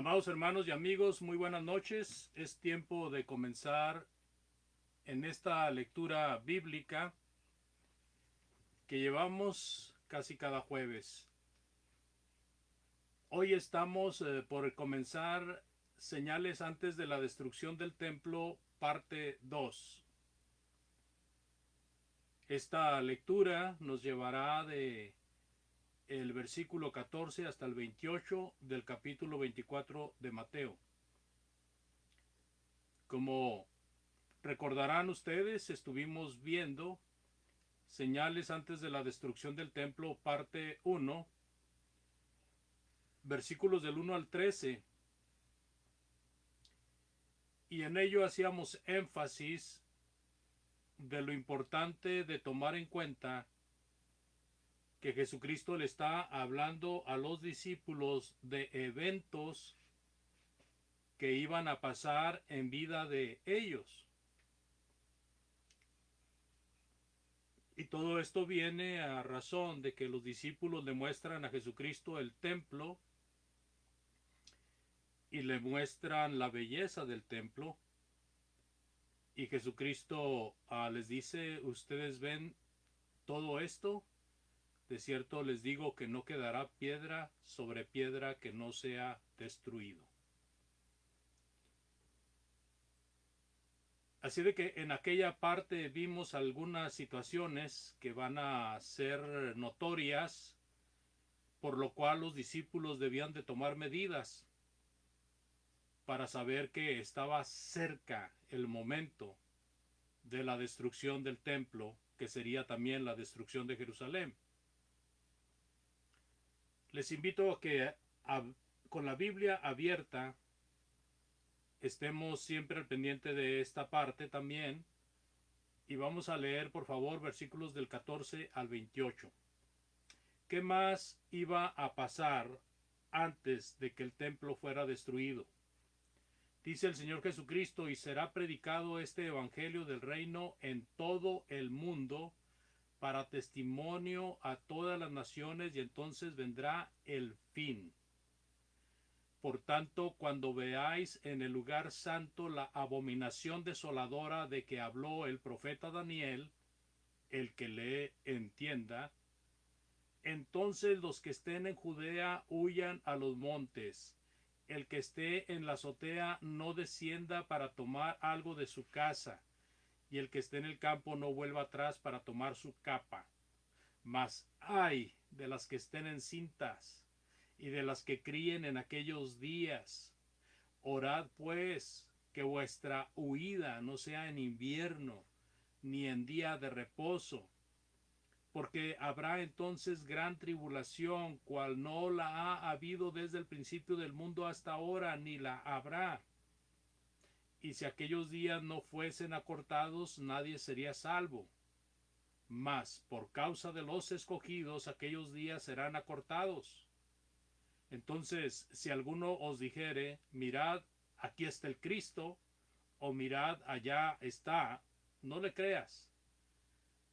Amados hermanos y amigos, muy buenas noches. Es tiempo de comenzar en esta lectura bíblica que llevamos casi cada jueves. Hoy estamos por comenzar señales antes de la destrucción del templo, parte 2. Esta lectura nos llevará de el versículo 14 hasta el 28 del capítulo 24 de Mateo. Como recordarán ustedes, estuvimos viendo señales antes de la destrucción del templo, parte 1, versículos del 1 al 13, y en ello hacíamos énfasis de lo importante de tomar en cuenta que Jesucristo le está hablando a los discípulos de eventos que iban a pasar en vida de ellos. Y todo esto viene a razón de que los discípulos le muestran a Jesucristo el templo y le muestran la belleza del templo. Y Jesucristo les dice, ustedes ven todo esto, de cierto les digo que no quedará piedra sobre piedra que no sea destruido. Así de que en aquella parte vimos algunas situaciones que van a ser notorias, por lo cual los discípulos debían de tomar medidas para saber que estaba cerca el momento de la destrucción del templo, que sería también la destrucción de Jerusalén. Les invito a que con la Biblia abierta estemos siempre al pendiente de esta parte también, y vamos a leer por favor versículos del 14 al 28. ¿Qué más iba a pasar antes de que el templo fuera destruido? Dice el Señor Jesucristo, y será predicado este evangelio del reino en todo el mundo para testimonio a todas las naciones, y entonces vendrá el fin. Por tanto, cuando veáis en el lugar santo la abominación desoladora de que habló el profeta Daniel, el que le entienda, entonces los que estén en Judea huyan a los montes. El que esté en la azotea no descienda para tomar algo de su casa, y el que esté en el campo no vuelva atrás para tomar su capa. Mas ay de las que estén encintas y de las que críen en aquellos días. Orad pues que vuestra huida no sea en invierno, ni en día de reposo, porque habrá entonces gran tribulación, cual no la ha habido desde el principio del mundo hasta ahora, ni la habrá. Y si aquellos días no fuesen acortados, nadie sería salvo. Mas por causa de los escogidos, aquellos días serán acortados. Entonces, si alguno os dijere, mirad, aquí está el Cristo, o mirad, allá está, no le creas,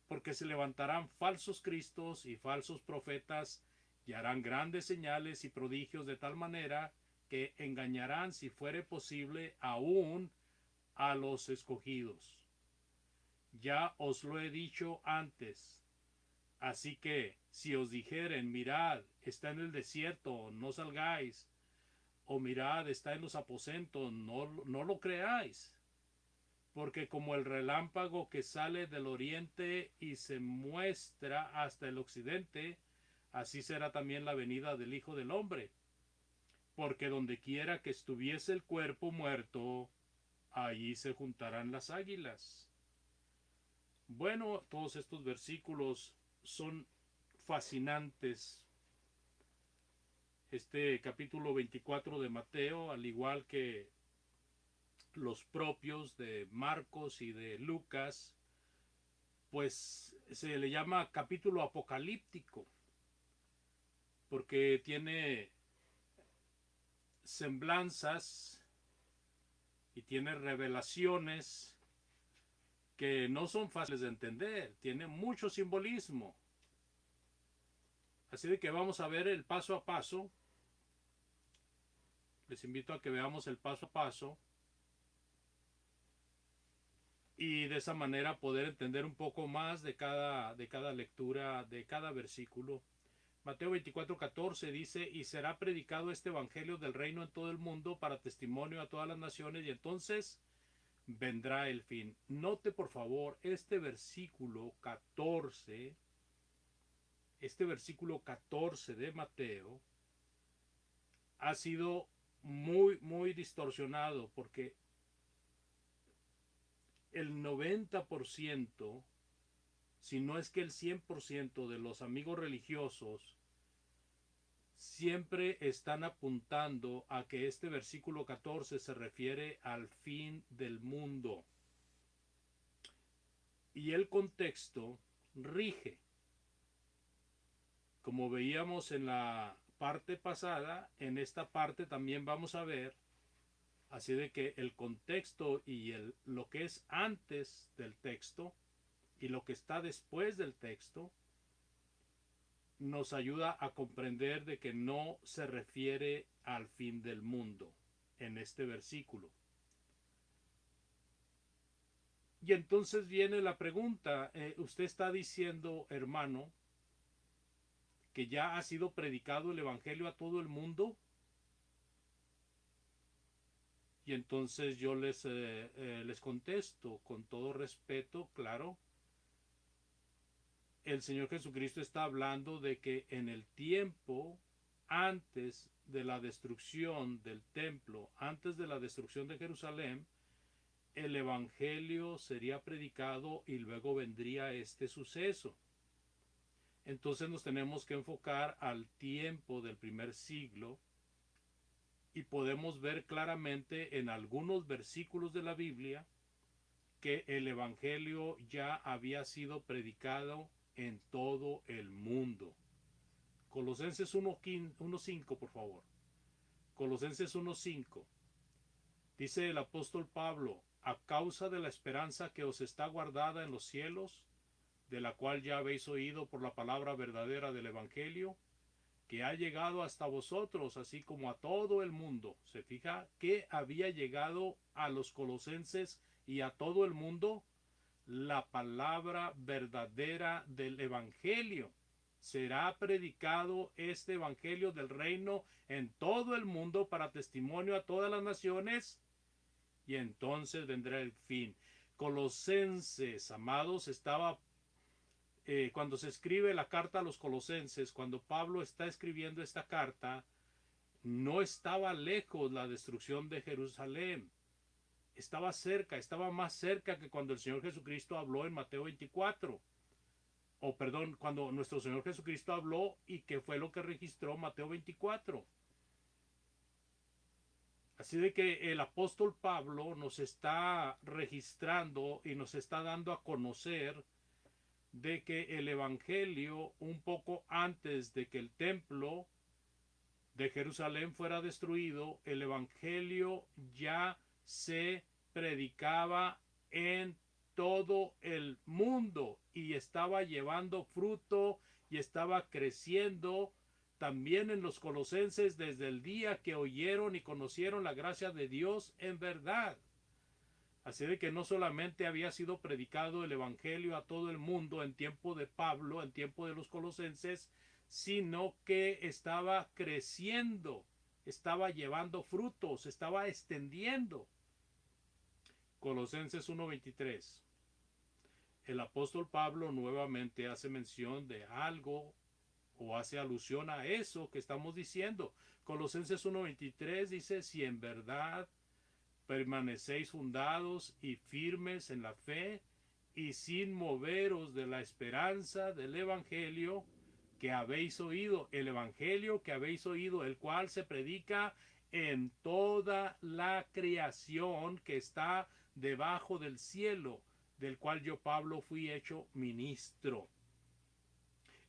porque se levantarán falsos cristos y falsos profetas, y harán grandes señales y prodigios de tal manera que engañarán, si fuere posible, aún a los escogidos. Ya os lo he dicho antes. Así que, si os dijeren, mirad, está en el desierto, no salgáis, o mirad, está en los aposentos, no lo creáis. Porque como el relámpago que sale del oriente y se muestra hasta el occidente, así será también la venida del Hijo del Hombre. Porque donde quiera que estuviese el cuerpo muerto, allí se juntarán las águilas. Bueno, todos estos versículos son fascinantes. Este capítulo 24 de Mateo, al igual que los propios de Marcos y de Lucas, pues se le llama capítulo apocalíptico, porque tiene semblanzas y tiene revelaciones que no son fáciles de entender, tiene mucho simbolismo. Así de que vamos a ver el paso a paso. les invito a que veamos el paso a paso y de esa manera poder entender un poco más de cada lectura, de cada versículo. Mateo 24:14 dice, y será predicado este evangelio del reino en todo el mundo para testimonio a todas las naciones, y entonces vendrá el fin. Note por favor este versículo 14, de Mateo, ha sido muy distorsionado porque el 90%, si no es que el 100% de los amigos religiosos siempre están apuntando a que este versículo 14 se refiere al fin del mundo. Y el contexto rige. Como veíamos en la parte pasada, en esta parte también vamos a ver, así de que el contexto y lo que es antes del texto y lo que está después del texto nos ayuda a comprender de que no se refiere al fin del mundo en este versículo. Y entonces viene la pregunta, usted está diciendo, hermano, que ya ha sido predicado el evangelio a todo el mundo. Y entonces yo les contesto con todo respeto, claro. El Señor Jesucristo está hablando de que en el tiempo antes de la destrucción del templo, antes de la destrucción de Jerusalén, el evangelio sería predicado y luego vendría este suceso. Entonces nos tenemos que enfocar al tiempo del primer siglo y podemos ver claramente en algunos versículos de la Biblia que el evangelio ya había sido predicado en todo el mundo. Colosenses 1:5, por favor. Colosenses 1:5. Dice el apóstol Pablo, a causa de la esperanza que os está guardada en los cielos, de la cual ya habéis oído por la palabra verdadera del evangelio, que ha llegado hasta vosotros, así como a todo el mundo. ¿Se fija que había llegado a los colosenses y a todo el mundo? La palabra verdadera del evangelio. Será predicado este evangelio del reino en todo el mundo para testimonio a todas las naciones, y entonces vendrá el fin. Colosenses, amados, estaba cuando se escribe la carta a los colosenses, cuando Pablo está escribiendo esta carta, no estaba lejos la destrucción de Jerusalén. Estaba cerca, estaba más cerca que cuando el Señor Jesucristo habló en Mateo 24. O perdón, cuando nuestro Señor Jesucristo habló y que fue lo que registró Mateo 24. Así de que el apóstol Pablo nos está registrando y nos está dando a conocer de que el evangelio, un poco antes de que el templo de Jerusalén fuera destruido, el evangelio ya se predicaba en todo el mundo y estaba llevando fruto y estaba creciendo también en los colosenses desde el día que oyeron y conocieron la gracia de Dios en verdad. Así de que no solamente había sido predicado el evangelio a todo el mundo en tiempo de Pablo, en tiempo de los colosenses, sino que estaba creciendo, estaba llevando frutos, estaba extendiendo. Colosenses 1:23. El apóstol Pablo nuevamente hace mención de algo o hace alusión a eso que estamos diciendo. Colosenses 1:23 dice, si en verdad permanecéis fundados y firmes en la fe y sin moveros de la esperanza del evangelio que habéis oído, el evangelio que habéis oído, el cual se predica en toda la creación que está debajo del cielo, del cual yo, Pablo, fui hecho ministro.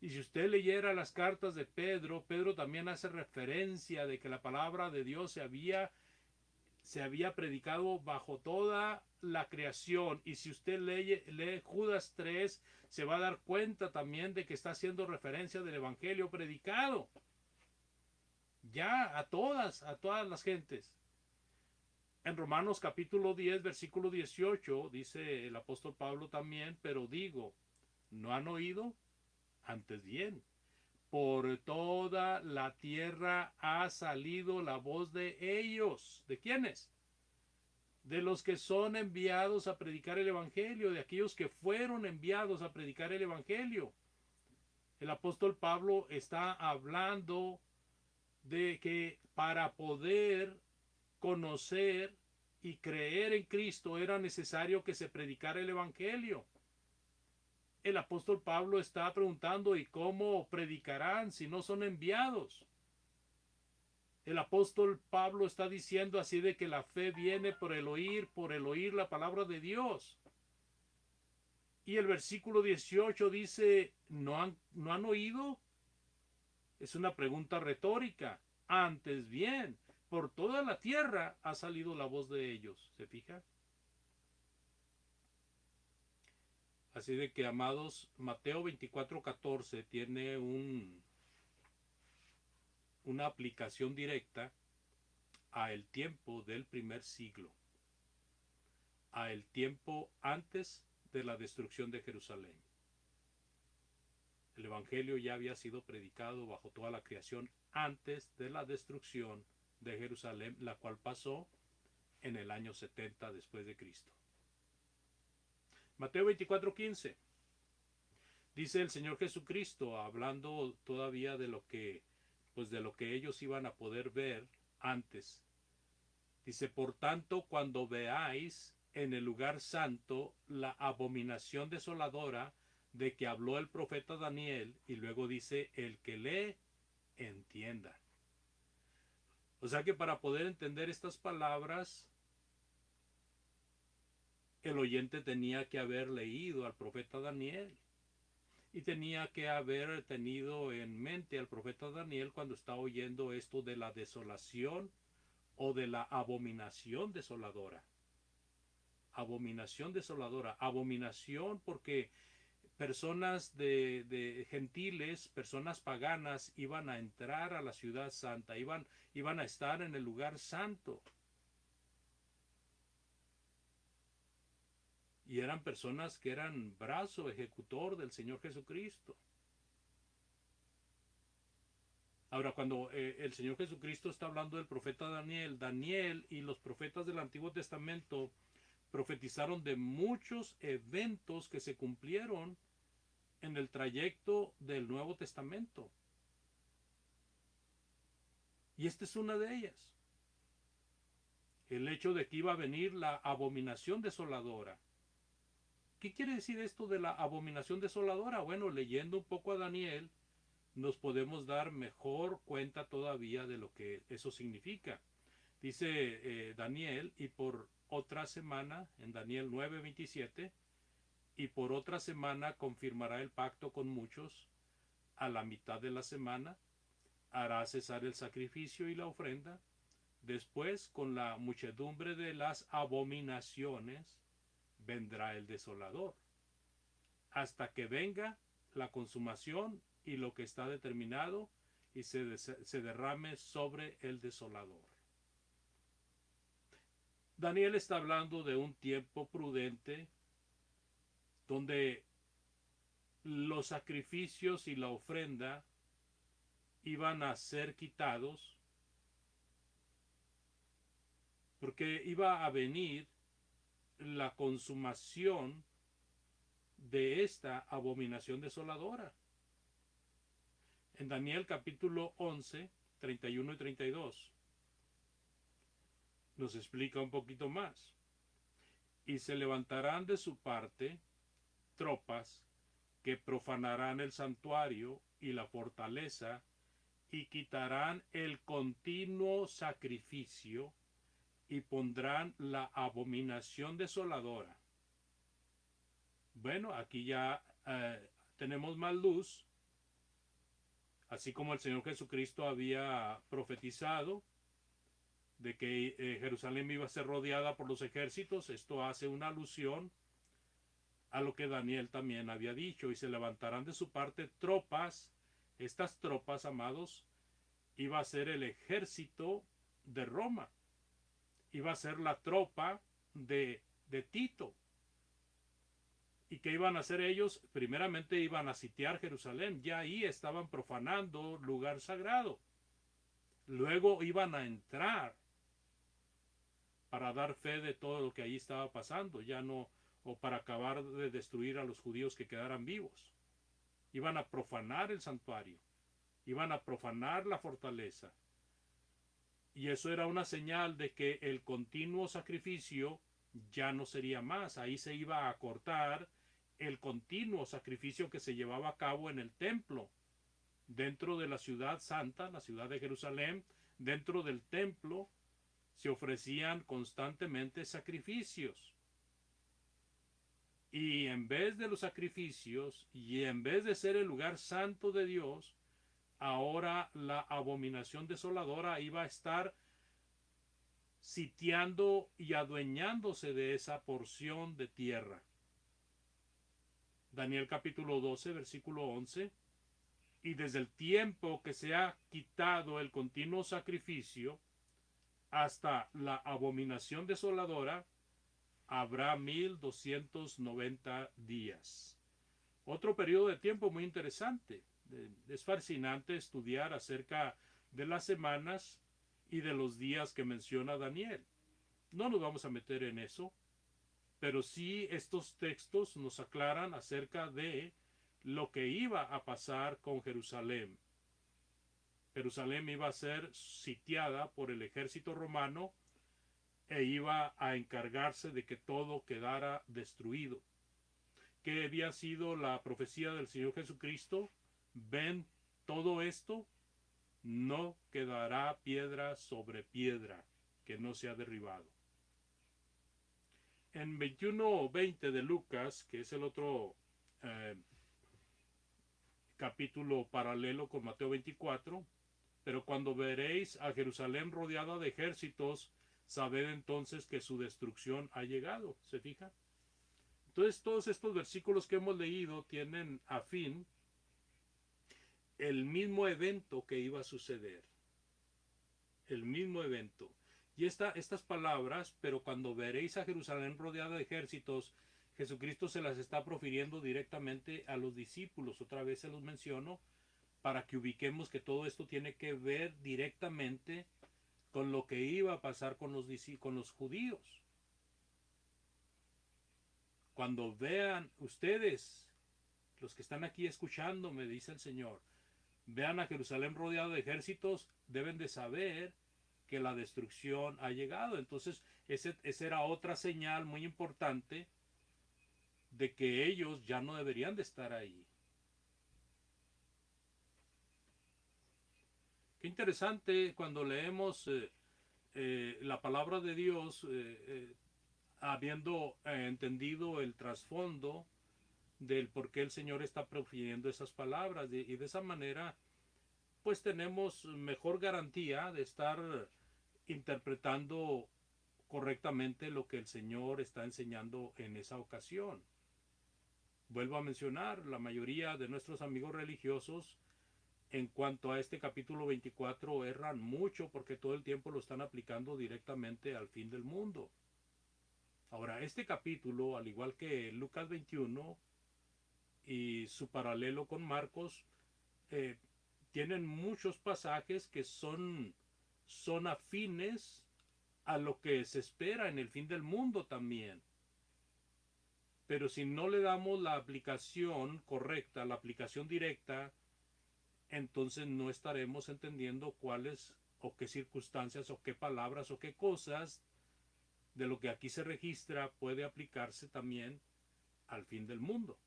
Y si usted leyera las cartas de Pedro, Pedro también hace referencia de que la palabra de Dios se había predicado bajo toda la creación. Y si usted lee Judas 3, se va a dar cuenta también de que está haciendo referencia del evangelio predicado. ya a todas las gentes. En Romanos capítulo 10, versículo 18, dice el apóstol Pablo también, pero digo, ¿no han oído? Antes bien, por toda la tierra ha salido la voz de ellos. ¿De quiénes? De los que son enviados a predicar el Evangelio, de aquellos que fueron enviados a predicar el Evangelio. El apóstol Pablo está hablando de que para poder conocer y creer en Cristo era necesario que se predicara el Evangelio. El apóstol Pablo está preguntando, ¿y cómo predicarán si no son enviados? El apóstol Pablo está diciendo así de que la fe viene por el oír la palabra de Dios. Y el versículo 18 dice, ¿no han oído? Es una pregunta retórica. Antes bien, por toda la tierra ha salido la voz de ellos. ¿Se fija? Así de que, amados, Mateo 24:14 tiene una aplicación directa a el tiempo del primer siglo, a el tiempo antes de la destrucción de Jerusalén. El Evangelio ya había sido predicado bajo toda la creación antes de la destrucción de Jerusalén, la cual pasó en el año 70 después de Cristo. Mateo 24:15. Dice el Señor Jesucristo, hablando todavía de lo que, pues de lo que ellos iban a poder ver antes. Dice, por tanto, cuando veáis en el lugar santo la abominación desoladora de que habló el profeta Daniel, y luego dice, el que lee, entienda. O sea que para poder entender estas palabras, el oyente tenía que haber leído al profeta Daniel. Y tenía que haber tenido en mente al profeta Daniel cuando está oyendo esto de la desolación o de la abominación desoladora. Abominación desoladora. Abominación porque personas de gentiles, personas paganas iban a entrar a la ciudad santa, iban a estar en el lugar santo. Y eran personas que eran brazo ejecutor del Señor Jesucristo. Ahora, cuando el Señor Jesucristo está hablando del profeta Daniel, Daniel y los profetas del Antiguo Testamento profetizaron de muchos eventos que se cumplieron en el trayecto del Nuevo Testamento. Y esta es una de ellas. El hecho de que iba a venir la abominación desoladora. ¿Qué quiere decir esto de la abominación desoladora? Bueno, leyendo un poco a Daniel, nos podemos dar mejor cuenta todavía de lo que eso significa. Dice Daniel, y por otra semana, en Daniel 9:27, y por otra semana confirmará el pacto con muchos, a la mitad de la semana hará cesar el sacrificio y la ofrenda, después con la muchedumbre de las abominaciones vendrá el desolador, hasta que venga la consumación y lo que está determinado y se derrame sobre el desolador. Daniel está hablando de un tiempo prudente donde los sacrificios y la ofrenda iban a ser quitados porque iba a venir la consumación de esta abominación desoladora. En Daniel capítulo 11, 31 y 32 nos explica un poquito más. Y se levantarán de su parte tropas que profanarán el santuario y la fortaleza y quitarán el continuo sacrificio y pondrán la abominación desoladora. Bueno, aquí ya tenemos más luz, así como el Señor Jesucristo había profetizado de que Jerusalén iba a ser rodeada por los ejércitos. Esto hace una alusión a lo que Daniel también había dicho, y se levantarán de su parte tropas, estas tropas, amados, iba a ser el ejército de Roma, iba a ser la tropa de Tito. ¿Y qué iban a hacer ellos? Primeramente iban a sitiar Jerusalén, ya ahí estaban profanando lugar sagrado. Luego iban a entrar para dar fe de todo lo que allí estaba pasando, ya no, o para acabar de destruir a los judíos que quedaran vivos. Iban a profanar el santuario, iban a profanar la fortaleza. Y eso era una señal de que el continuo sacrificio ya no sería más. Ahí se iba a cortar el continuo sacrificio que se llevaba a cabo en el templo, dentro de la ciudad santa, la ciudad de Jerusalén. Dentro del templo se ofrecían constantemente sacrificios. Y en vez de los sacrificios, y en vez de ser el lugar santo de Dios, ahora la abominación desoladora iba a estar sitiando y adueñándose de esa porción de tierra. Daniel capítulo 12, versículo 11. Y desde el tiempo que se ha quitado el continuo sacrificio hasta la abominación desoladora, habrá 1290 días. Otro periodo de tiempo muy interesante. Es fascinante estudiar acerca de las semanas y de los días que menciona Daniel. No nos vamos a meter en eso, pero sí estos textos nos aclaran acerca de lo que iba a pasar con Jerusalén. Jerusalén iba a ser sitiada por el ejército romano e iba a encargarse de que todo quedara destruido. ¿Qué había sido la profecía del Señor Jesucristo? Ven, todo esto, no quedará piedra sobre piedra que no sea derribado. En 21:20 de Lucas, que es el otro capítulo paralelo con Mateo 24, pero cuando veréis a Jerusalén rodeada de ejércitos, sabed entonces que su destrucción ha llegado. ¿Se fija? Entonces todos estos versículos que hemos leído tienen a fin el mismo evento que iba a suceder. El mismo evento. Y estas palabras, pero cuando veréis a Jerusalén rodeada de ejércitos, Jesucristo se las está profiriendo directamente a los discípulos. Otra vez se los menciono para que ubiquemos que todo esto tiene que ver directamente con lo que iba a pasar con los judíos. Cuando vean ustedes, los que están aquí escuchando, me dice el Señor, vean a Jerusalén rodeado de ejércitos, deben de saber que la destrucción ha llegado. Entonces, esa era otra señal muy importante de que ellos ya no deberían de estar ahí. Qué interesante cuando leemos la palabra de Dios, habiendo entendido el trasfondo del por qué el Señor está profiriendo esas palabras, y de esa manera pues tenemos mejor garantía de estar interpretando correctamente lo que el Señor está enseñando en esa ocasión. Vuelvo a mencionar, la mayoría de nuestros amigos religiosos en cuanto a este capítulo 24 erran mucho porque todo el tiempo lo están aplicando directamente al fin del mundo. Ahora, este capítulo, al igual que Lucas 21 y su paralelo con Marcos, tienen muchos pasajes que son afines a lo que se espera en el fin del mundo también. Pero si no le damos la aplicación correcta, la aplicación directa, entonces no estaremos entendiendo cuáles o qué circunstancias o qué palabras o qué cosas de lo que aquí se registra puede aplicarse también al fin del mundo.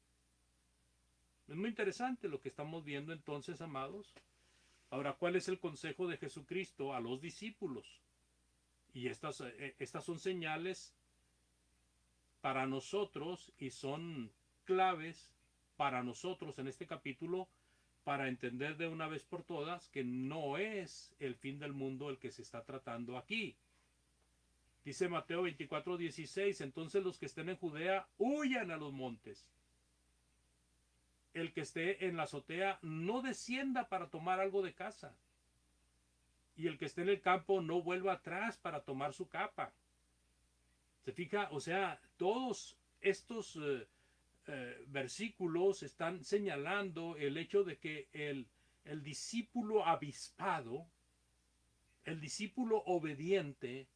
Es muy interesante lo que estamos viendo entonces, amados. Ahora, ¿cuál es el consejo de Jesucristo a los discípulos? Y estas son señales para nosotros y son claves para nosotros en este capítulo para entender de una vez por todas que no es el fin del mundo el que se está tratando aquí. Dice Mateo 24:16, entonces los que estén en Judea huyan a los montes. El que esté en la azotea no descienda para tomar algo de casa. y el que esté en el campo no vuelva atrás para tomar su capa. ¿Se fija? O sea, todos estos versículos están señalando el hecho de que el discípulo avispado, el discípulo obediente,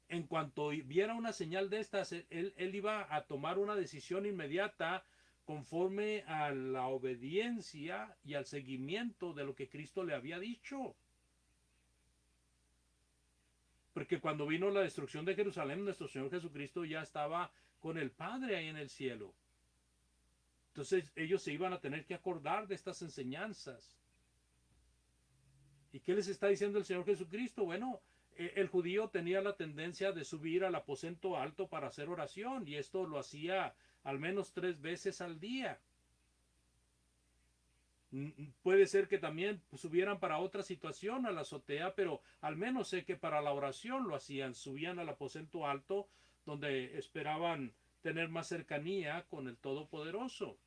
en cuanto viera una señal de estas, él iba a tomar una decisión inmediata conforme a la obediencia y al seguimiento de lo que Cristo le había dicho. Porque cuando vino la destrucción de Jerusalén, nuestro Señor Jesucristo ya estaba con el Padre ahí en el cielo. Entonces ellos se iban a tener que acordar de estas enseñanzas. ¿Y qué les está diciendo el Señor Jesucristo? Bueno, el judío tenía la tendencia de subir al aposento alto para hacer oración, y esto lo hacía al menos 3 veces al día. Puede ser que también subieran para otra situación a la azotea, pero al menos sé que para la oración lo hacían, subían al aposento alto donde esperaban tener más cercanía con el Todopoderoso.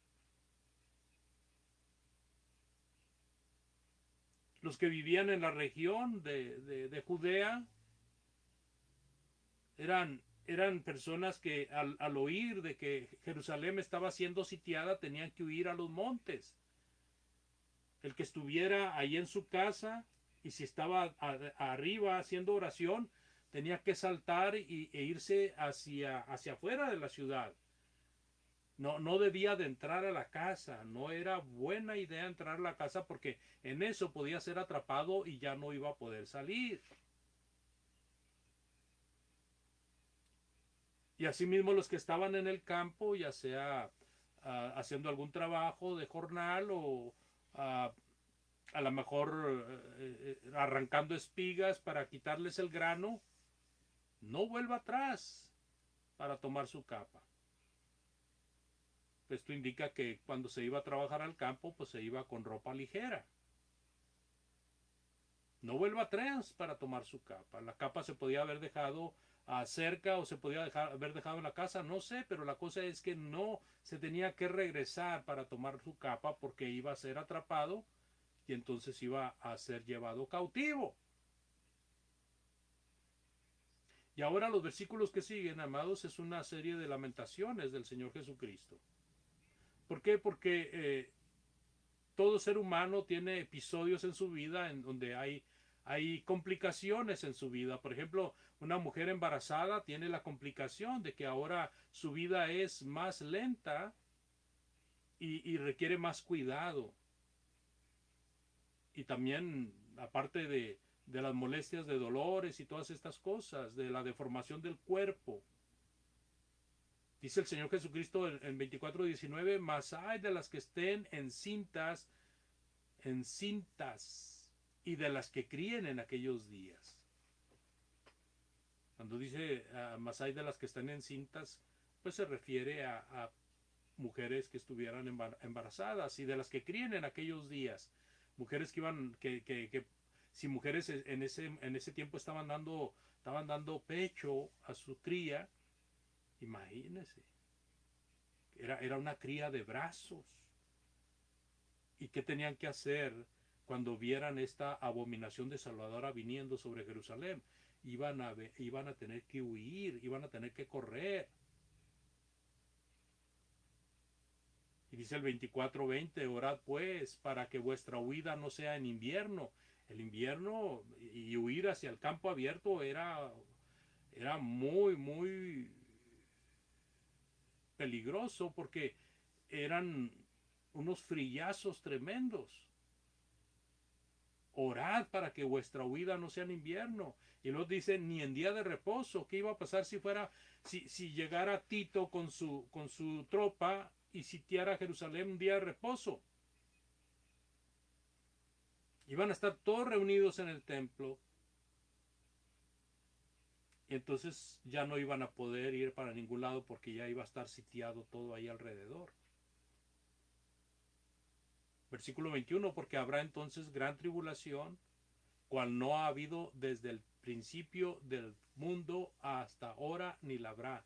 Los que vivían en la región de Judea eran personas que al oír de que Jerusalén estaba siendo sitiada tenían que huir a los montes. El que estuviera ahí en su casa, y si estaba arriba haciendo oración, tenía que saltar e irse hacia afuera de la ciudad. No debía de entrar a la casa, no era buena idea entrar a la casa porque en eso podía ser atrapado y ya no iba a poder salir. Y asimismo los que estaban en el campo, ya sea haciendo algún trabajo de jornal o a lo mejor arrancando espigas para quitarles el grano, no vuelva atrás para tomar su capa. Esto indica que cuando se iba a trabajar al campo, pues se iba con ropa ligera. No vuelva atrás para tomar su capa. La capa se podía haber dejado cerca o se podía haber dejado en la casa, no sé, pero la cosa es que no se tenía que regresar para tomar su capa porque iba a ser atrapado y entonces iba a ser llevado cautivo. Y ahora los versículos que siguen, amados, es una serie de lamentaciones del Señor Jesucristo. ¿Por qué? Porque todo ser humano tiene episodios en su vida en donde hay complicaciones en su vida. Por ejemplo, una mujer embarazada tiene la complicación de que ahora su vida es más lenta y requiere más cuidado. Y también, aparte de las molestias de dolores y todas estas cosas, de la deformación del cuerpo. Dice el Señor Jesucristo en 24:19, mas hay de las que estén encintas y de las que críen en aquellos días. Cuando dice mas hay de las que están encintas, pues se refiere a mujeres que estuvieran embarazadas, y de las que críen en aquellos días. Mujeres que iban, que si mujeres en ese tiempo estaban dando pecho a su cría, imagínense, era una cría de brazos. ¿Y qué tenían que hacer cuando vieran esta abominación desoladora viniendo sobre Jerusalén? Iban a tener que huir, iban a tener que correr. Y dice el 24:20, orad pues para que vuestra huida no sea en invierno. El invierno y huir hacia el campo abierto era muy, muy peligroso porque eran unos frillazos tremendos. Orad para que vuestra huida no sea en invierno. Y luego dice, ni en día de reposo. ¿Qué iba a pasar si llegara Tito con su tropa y sitiara Jerusalén un día de reposo? Iban a estar todos reunidos en el templo. Y entonces ya no iban a poder ir para ningún lado porque ya iba a estar sitiado todo ahí alrededor. Versículo 21, porque habrá entonces gran tribulación, cual no ha habido desde el principio del mundo hasta ahora ni la habrá.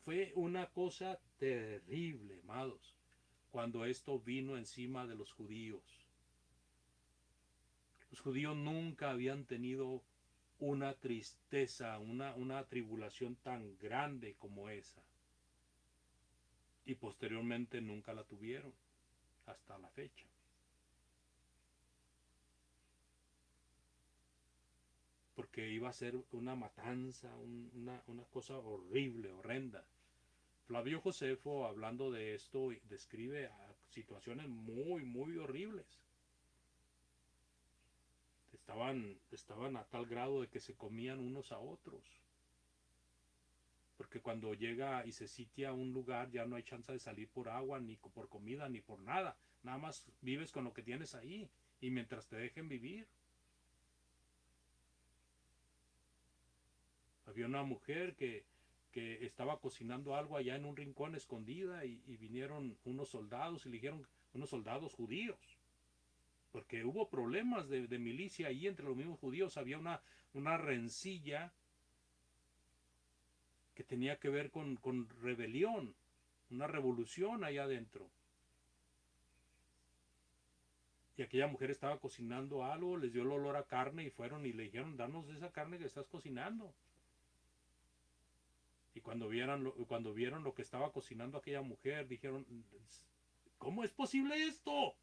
Fue una cosa terrible, amados, cuando esto vino encima de los judíos. Los judíos nunca habían tenido una tristeza, una tribulación tan grande como esa. Y posteriormente nunca la tuvieron, hasta la fecha. Porque iba a ser una matanza, una cosa horrible, horrenda. Flavio Josefo, hablando de esto, describe situaciones muy, muy horribles. Estaban a tal grado de que se comían unos a otros. Porque cuando llega y se sitia un lugar, ya no hay chance de salir por agua, ni por comida, ni por nada. Nada más vives con lo que tienes ahí. Y mientras te dejen vivir. Había una mujer que estaba cocinando algo allá en un rincón escondida y vinieron unos soldados y le dijeron, unos soldados judíos, porque hubo problemas de milicia ahí entre los mismos judíos, había una rencilla que tenía que ver con rebelión, una revolución allá adentro. Y aquella mujer estaba cocinando algo, les dio el olor a carne y fueron y le dijeron, danos esa carne que estás cocinando. Y cuando vieron lo que estaba cocinando aquella mujer, dijeron, ¿cómo es posible esto?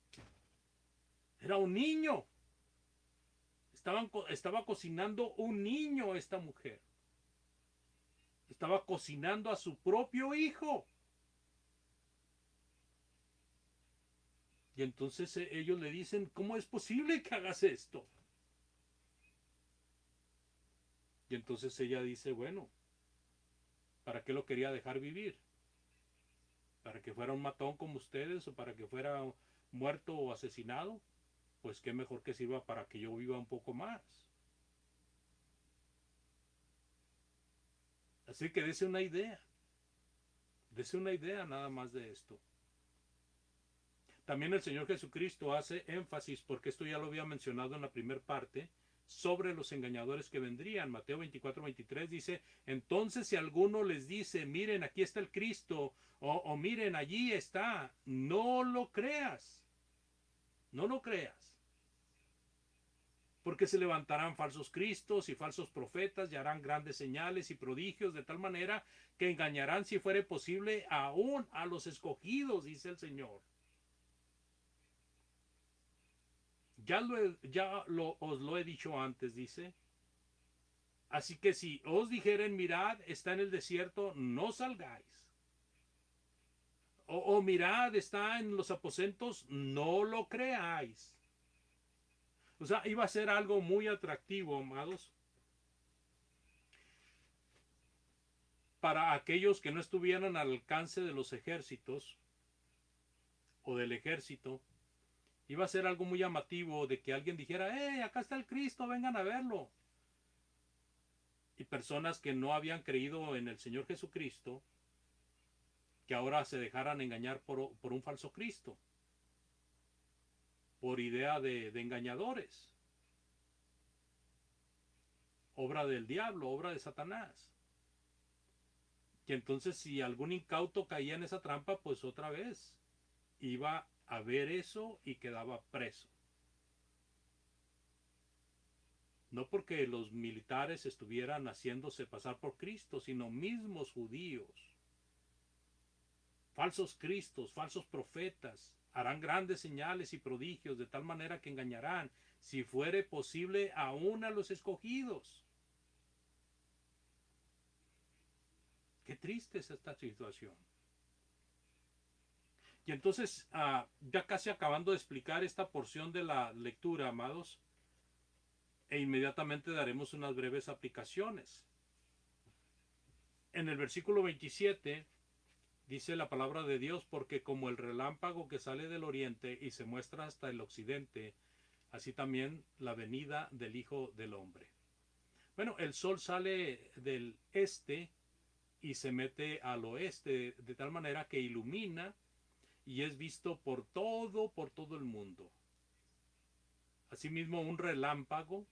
Era un niño. Estaba cocinando un niño esta mujer. Estaba cocinando a su propio hijo. Y entonces ellos le dicen, ¿cómo es posible que hagas esto? Y entonces ella dice, bueno, ¿para qué lo quería dejar vivir? ¿Para que fuera un matón como ustedes o para que fuera muerto o asesinado? Pues qué mejor que sirva para que yo viva un poco más. Así que dese una idea nada más de esto. También el Señor Jesucristo hace énfasis, porque esto ya lo había mencionado en la primera parte, sobre los engañadores que vendrían. Mateo 24-23 dice, entonces si alguno les dice, miren, aquí está el Cristo, o miren, allí está, no lo creas, no lo creas. Porque se levantarán falsos cristos y falsos profetas y harán grandes señales y prodigios de tal manera que engañarán, si fuere posible, aún a los escogidos, dice el Señor. Os lo he dicho antes, dice. Así que si os dijeren, mirad, está en el desierto, no salgáis. O mirad, está en los aposentos, no lo creáis. O sea, iba a ser algo muy atractivo, amados, para aquellos que no estuvieran al alcance de los ejércitos o del ejército. Iba a ser algo muy llamativo de que alguien dijera, acá está el Cristo, vengan a verlo. Y personas que no habían creído en el Señor Jesucristo, que ahora se dejaran engañar por un falso Cristo, por idea de engañadores, obra del diablo, obra de Satanás. Y entonces si algún incauto caía en esa trampa, pues otra vez iba a ver eso y quedaba preso. No porque los militares estuvieran haciéndose pasar por Cristo, sino mismos judíos. Falsos cristos, falsos profetas, harán grandes señales y prodigios de tal manera que engañarán, si fuere posible, aún a los escogidos. Qué triste es esta situación. Y entonces, ya casi acabando de explicar esta porción de la lectura, amados, e inmediatamente daremos unas breves aplicaciones. En el versículo 27 dice la palabra de Dios, porque como el relámpago que sale del oriente y se muestra hasta el occidente, así también la venida del Hijo del Hombre. Bueno, el sol sale del este y se mete al oeste, de tal manera que ilumina y es visto por todo el mundo. Asimismo, un relámpago,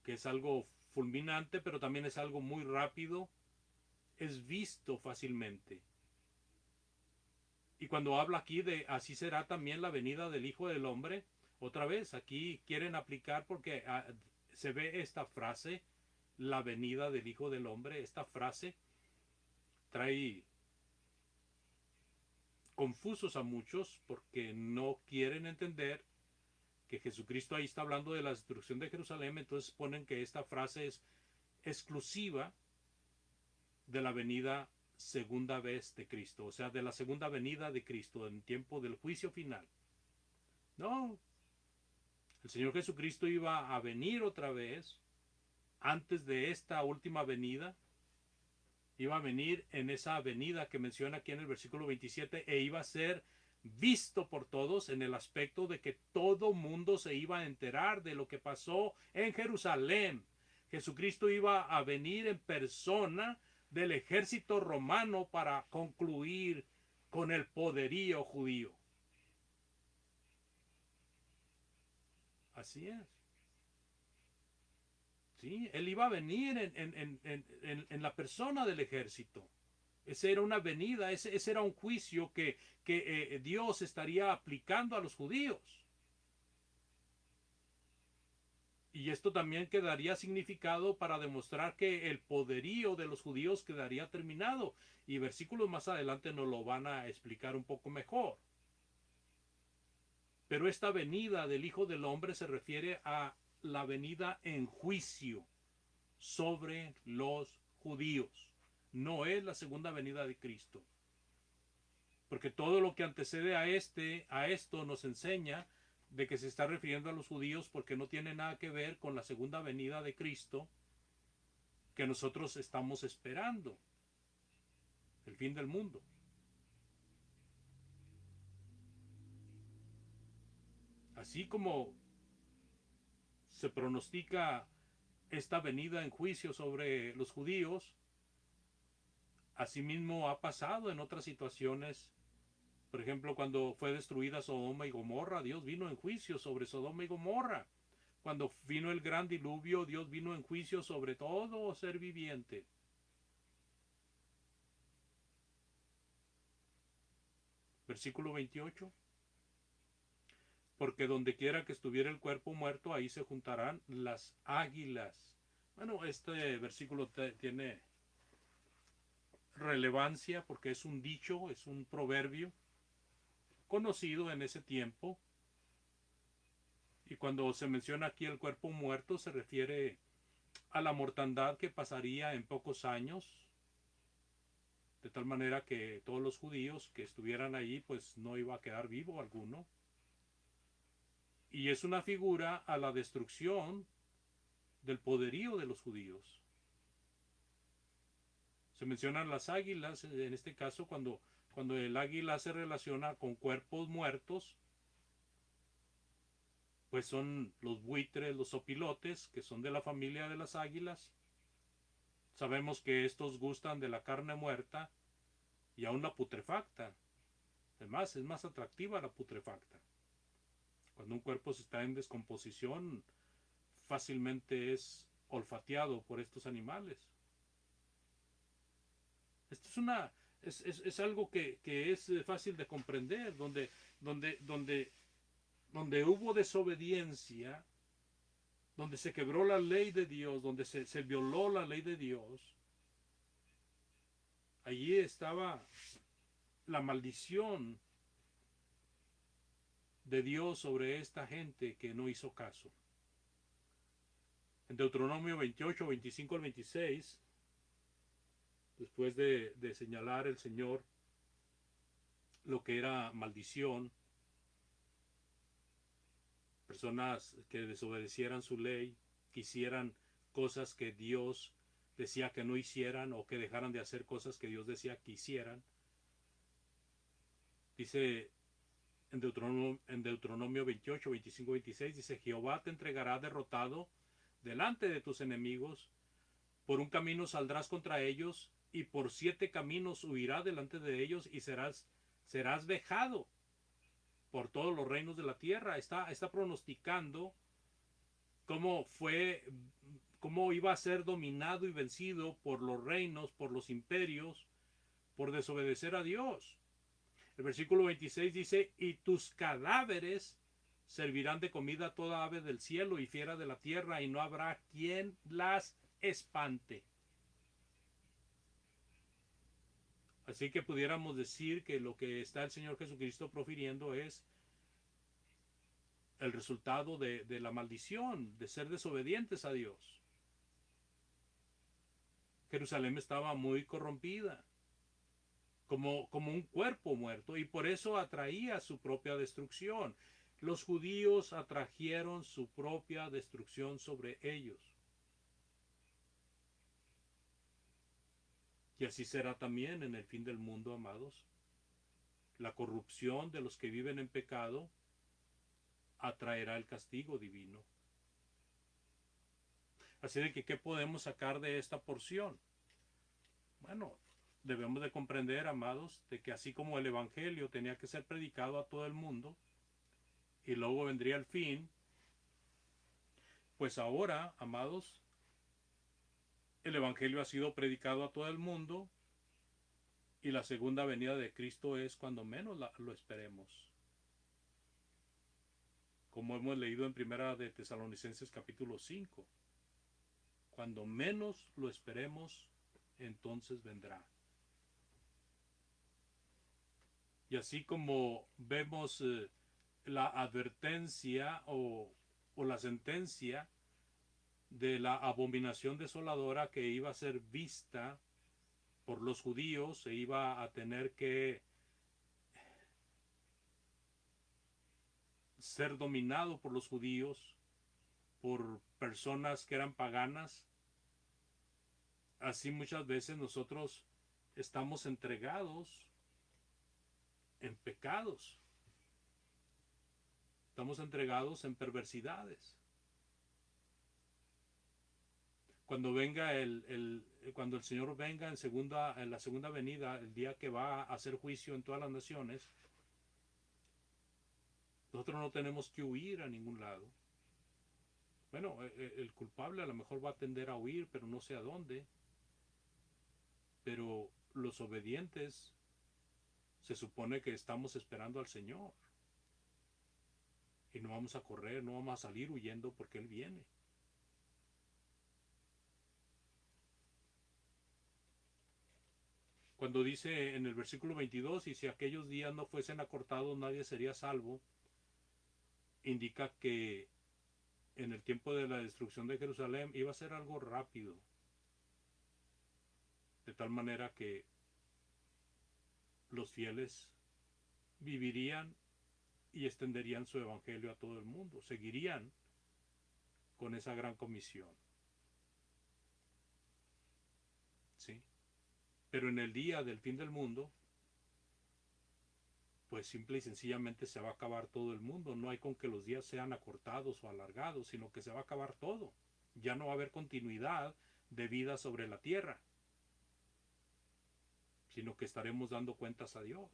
que es algo fulminante, pero también es algo muy rápido, es visto fácilmente. Y cuando habla aquí de así será también la venida del Hijo del Hombre, Otra vez, aquí quieren aplicar porque se ve esta frase, la venida del Hijo del Hombre. Esta frase trae confusos a muchos porque no quieren entender que Jesucristo ahí está hablando de la destrucción de Jerusalén. Entonces ponen que esta frase es exclusiva de la venida segunda vez de Cristo, o sea, de la segunda venida de Cristo en tiempo del juicio final. No, el Señor Jesucristo iba a venir otra vez antes de esta última venida. Iba a venir en esa venida que menciona aquí en el versículo 27 e iba a ser visto por todos en el aspecto de que todo mundo se iba a enterar de lo que pasó en Jerusalén. Jesucristo iba a venir en persona del ejército romano para concluir con el poderío judío. Así es. Sí, él iba a venir en la persona del ejército. Esa era una venida, ese era un juicio que Dios estaría aplicando a los judíos. Y esto también quedaría significado para demostrar que el poderío de los judíos quedaría terminado. Y versículos más adelante nos lo van a explicar un poco mejor. Pero esta venida del Hijo del Hombre se refiere a la venida en juicio sobre los judíos. No es la segunda venida de Cristo. Porque todo lo que antecede a esto nos enseña de que se está refiriendo a los judíos, porque no tiene nada que ver con la segunda venida de Cristo que nosotros estamos esperando, el fin del mundo. Así como se pronostica esta venida en juicio sobre los judíos, asimismo ha pasado en otras situaciones. Por ejemplo, cuando fue destruida Sodoma y Gomorra, Dios vino en juicio sobre Sodoma y Gomorra. Cuando vino el gran diluvio, Dios vino en juicio sobre todo ser viviente. Versículo 28. Porque donde quiera que estuviera el cuerpo muerto, ahí se juntarán las águilas. Bueno, este versículo tiene relevancia porque es un dicho, es un proverbio conocido en ese tiempo. Y cuando se menciona aquí el cuerpo muerto, se refiere a la mortandad que pasaría en pocos años, de tal manera que todos los judíos que estuvieran allí, pues no iba a quedar vivo alguno. Y es una figura a la destrucción del poderío de los judíos. Se mencionan las águilas, en este caso cuando el águila se relaciona con cuerpos muertos, pues son los buitres, los opilotes, que son de la familia de las águilas. Sabemos que estos gustan de la carne muerta y aún la putrefacta. Además, es más atractiva la putrefacta. Cuando un cuerpo está en descomposición, fácilmente es olfateado por estos animales. Esto es algo que es fácil de comprender, donde hubo desobediencia, donde se quebró la ley de Dios, donde se violó la ley de Dios. Allí estaba la maldición de Dios sobre esta gente que no hizo caso. En Deuteronomio 28, 25 al 26, después de señalar el Señor lo que era maldición, personas que desobedecieran su ley, que hicieran cosas que Dios decía que no hicieran, o que dejaran de hacer cosas que Dios decía que hicieran. Dice en Deuteronomio 28, 25, 26, dice: Jehová te entregará derrotado delante de tus enemigos, por un camino saldrás contra ellos, y por 7 caminos huirá delante de ellos, y serás vejado por todos los reinos de la tierra. Está pronosticando cómo iba a ser dominado y vencido por los reinos, por los imperios, por desobedecer a Dios. El versículo 26 dice: y tus cadáveres servirán de comida toda ave del cielo y fiera de la tierra, y no habrá quien las espante. Así que pudiéramos decir que lo que está el Señor Jesucristo profiriendo es el resultado de la maldición, de ser desobedientes a Dios. Jerusalén estaba muy corrompida, como un cuerpo muerto, y por eso atraía su propia destrucción. Los judíos atrajeron su propia destrucción sobre ellos. Y así será también en el fin del mundo, amados. La corrupción de los que viven en pecado atraerá el castigo divino. Así de que, ¿qué podemos sacar de esta porción? Bueno, debemos de comprender, amados, de que así como el Evangelio tenía que ser predicado a todo el mundo, y luego vendría el fin, pues ahora, amados, el Evangelio ha sido predicado a todo el mundo, y la segunda venida de Cristo es cuando menos lo esperemos. Como hemos leído en Primera de Tesalonicenses capítulo 5. Cuando menos lo esperemos, entonces vendrá. Y así como vemos la advertencia o la sentencia de la abominación desoladora que iba a ser vista por los judíos, se iba a tener que ser dominado por los judíos, por personas que eran paganas. Así muchas veces nosotros estamos entregados en pecados, estamos entregados en perversidades. Cuando venga cuando el Señor venga en la segunda venida, el día que va a hacer juicio en todas las naciones, nosotros no tenemos que huir a ningún lado. Bueno, el culpable a lo mejor va a tender a huir, pero no sé a dónde. Pero los obedientes se supone que estamos esperando al Señor. Y no vamos a correr, no vamos a salir huyendo porque Él viene. Cuando dice en el versículo 22, y si aquellos días no fuesen acortados, nadie sería salvo, indica que en el tiempo de la destrucción de Jerusalén iba a ser algo rápido, de tal manera que los fieles vivirían y extenderían su evangelio a todo el mundo, seguirían con esa gran comisión. ¿Sí? Pero en el día del fin del mundo, pues simple y sencillamente se va a acabar todo el mundo. No hay con que los días sean acortados o alargados, sino que se va a acabar todo. Ya no va a haber continuidad de vida sobre la tierra, sino que estaremos dando cuentas a Dios.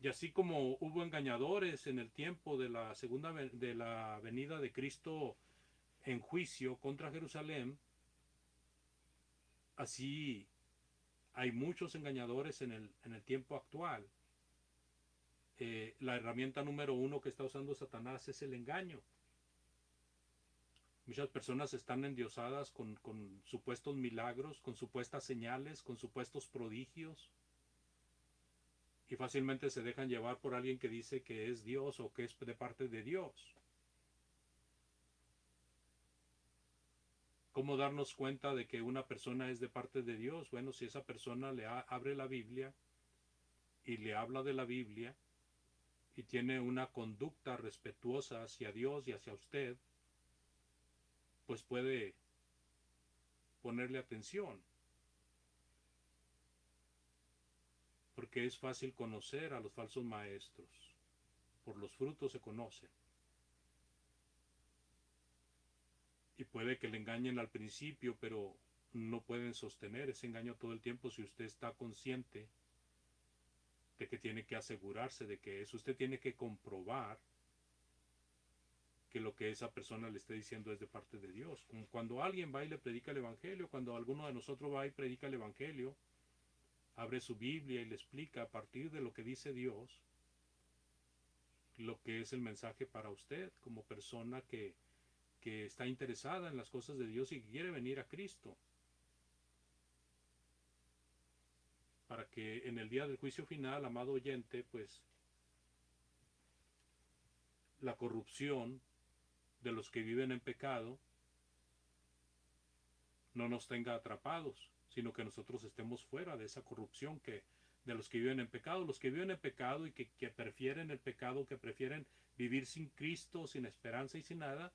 Y así como hubo engañadores en el tiempo de de la venida de Cristo en juicio contra Jerusalén, así hay muchos engañadores en el tiempo actual. La herramienta número uno que está usando Satanás es el engaño. Muchas personas están endiosadas con supuestos milagros, con supuestas señales, con supuestos prodigios, y fácilmente se dejan llevar por alguien que dice que es Dios o que es de parte de Dios. ¿Cómo darnos cuenta de que una persona es de parte de Dios? Bueno, si esa persona abre la Biblia y le habla de la Biblia y tiene una conducta respetuosa hacia Dios y hacia usted, pues puede ponerle atención. Porque es fácil conocer a los falsos maestros. Por los frutos se conocen. Y puede que le engañen al principio, pero no pueden sostener ese engaño todo el tiempo si usted está consciente de que tiene que asegurarse de que eso. Usted tiene que comprobar que lo que esa persona le esté diciendo es de parte de Dios. Como cuando alguien va y le predica el Evangelio, cuando alguno de nosotros va y predica el Evangelio, abre su Biblia y le explica a partir de lo que dice Dios, lo que es el mensaje para usted como persona que está interesada en las cosas de Dios y que quiere venir a Cristo, para que en el día del juicio final, amado oyente, pues la corrupción de los que viven en pecado no nos tenga atrapados, sino que nosotros estemos fuera de esa corrupción de los que viven en pecado. Los que viven en pecado y que prefieren el pecado, que prefieren vivir sin Cristo, sin esperanza y sin nada,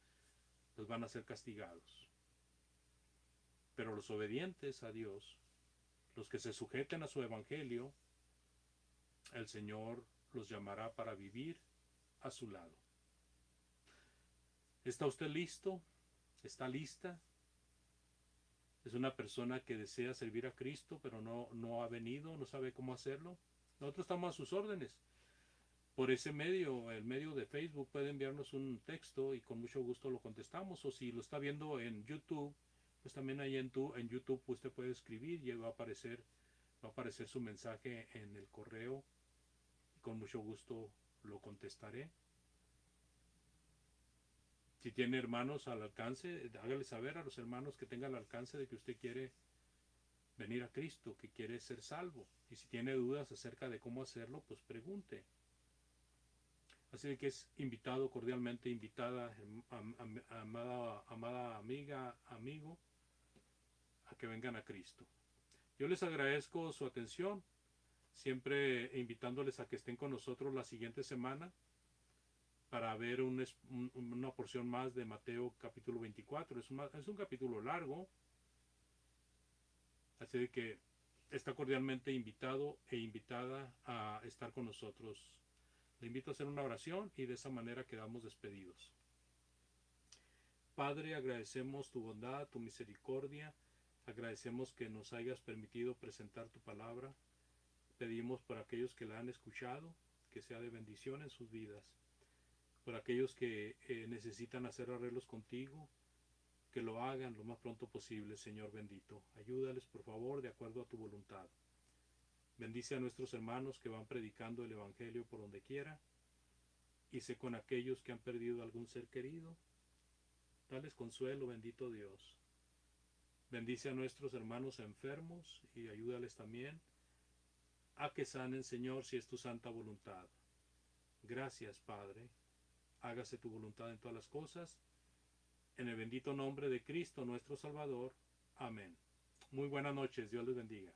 pues van a ser castigados. Pero los obedientes a Dios, los que se sujeten a su evangelio, el Señor los llamará para vivir a su lado. ¿Está usted listo? ¿Está lista? Es una persona que desea servir a Cristo, pero no ha venido, no sabe cómo hacerlo. Nosotros estamos a sus órdenes. Por ese medio, el medio de Facebook, puede enviarnos un texto y con mucho gusto lo contestamos. O si lo está viendo en YouTube, pues también ahí en YouTube usted puede escribir y va a aparecer su mensaje en el correo. Con mucho gusto lo contestaré. Si tiene hermanos al alcance, hágale saber a los hermanos que tengan al alcance de que usted quiere venir a Cristo, que quiere ser salvo. Y si tiene dudas acerca de cómo hacerlo, pues pregunte. Así que es invitado, cordialmente invitada, amada amiga, amigo, a que vengan a Cristo. Yo les agradezco su atención, siempre invitándoles a que estén con nosotros la siguiente semana para ver una porción más de Mateo capítulo 24. Es un capítulo largo, así que está cordialmente invitado e invitada a estar con nosotros. Le invito a hacer una oración y de esa manera quedamos despedidos. Padre, agradecemos tu bondad, tu misericordia, agradecemos que nos hayas permitido presentar tu palabra. Pedimos por aquellos que la han escuchado, que sea de bendición en sus vidas. Por aquellos que necesitan hacer arreglos contigo, que lo hagan lo más pronto posible, Señor bendito. Ayúdales, por favor, de acuerdo a tu voluntad. Bendice a nuestros hermanos que van predicando el Evangelio por donde quiera. Y sé con aquellos que han perdido algún ser querido. Dales consuelo, bendito Dios. Bendice a nuestros hermanos enfermos y ayúdales también a que sanen, Señor, si es tu santa voluntad. Gracias, Padre. Hágase tu voluntad en todas las cosas. En el bendito nombre de Cristo, nuestro Salvador. Amén. Muy buenas noches. Dios les bendiga.